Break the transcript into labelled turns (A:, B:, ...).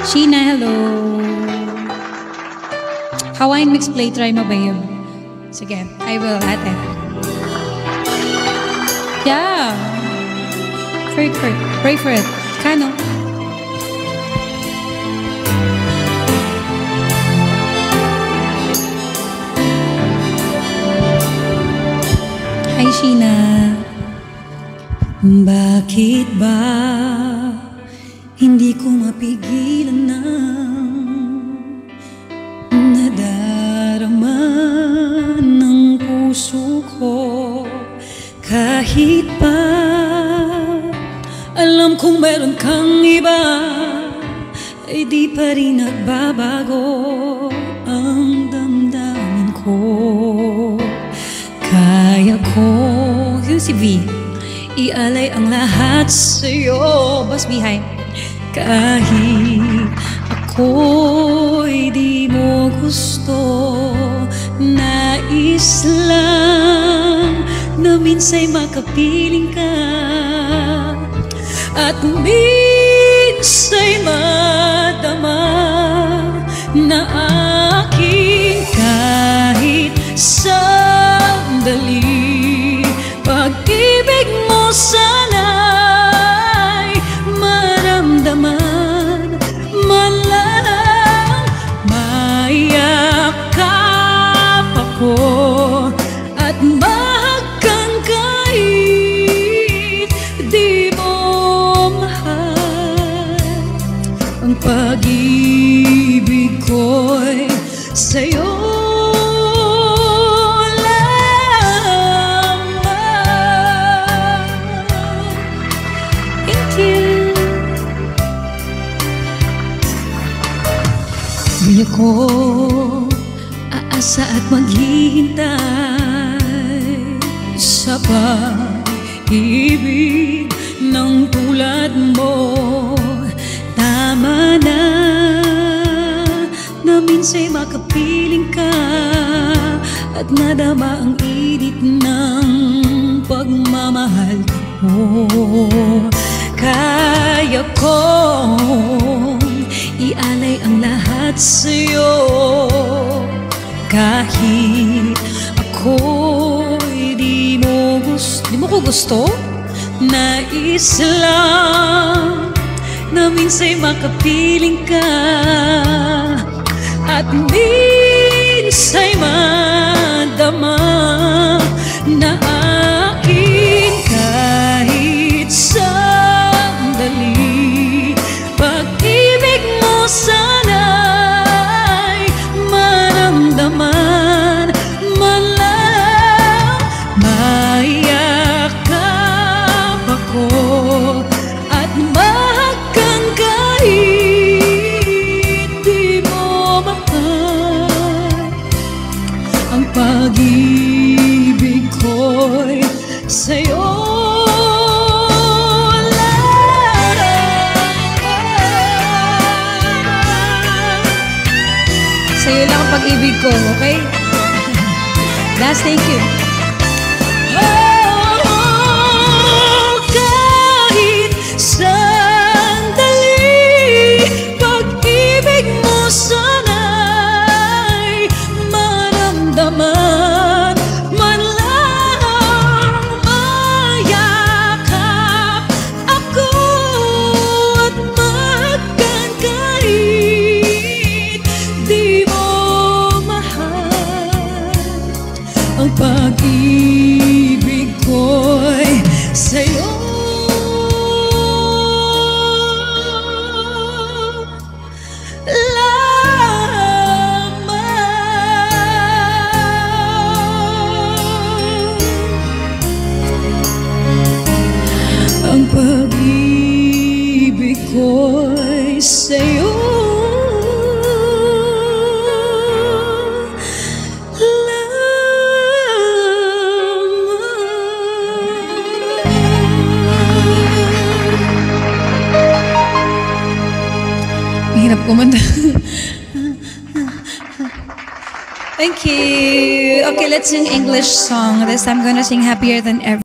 A: Sheena, hello. Hawaiian mix play, try mo ba yun? Sige, I will, ate. Yeah. Pray for it. Kano? Hi, Sheena. Bakit ba hindi ko mapigilan ng nadarama ng puso ko? Kahit pa alam kong meron kang iba, ay di pa rin nagbabago ang damdamin ko. Kaya ko, yun si V, ialay ang lahat sa'yo. Bas behind. Kahit ako'y di mo gusto, nais lang na minsa'y makapiling ka, at minsa'y madama na aking kahit sandali. Pag-ibig mo sana'y maramdaman, man lang mayakap ako at mahagkan kahit di mo mahal. Ang pag-ibig ko'y sa'yo. Di ako aasa at maghihintay sa pag-ibig ng tulad mo. Tama na na minsa'y makapiling ka at nadama ang init ng pagmamahal ko. Kaya kong ialay ang lahat sa'yo, kahit ako'y di mo ko gusto. Nais lang na minsa'y makapiling ka at minsa'y madama na aking kahit sandali. Pag-ibig mo sana'y maramdaman, man lang mayakap ako at mahagkan kahit di mo mahal. Ang pag-ibig ko'y sa'yo. Sa'yo lang ang pag-ibig ko, okay? Das, thank you. Oh, kahit sandali, pag-ibig mo sana'y maramdaman, man lang mayakap ako at mahagkan kahit di ang pag-ibig ko'y sa'yo lamang. Ang pag-ibig ko'y sa'yo. Hirap kumanta. Thank you. Okay, let's sing English song. This time I'm gonna sing Happier Than Ever.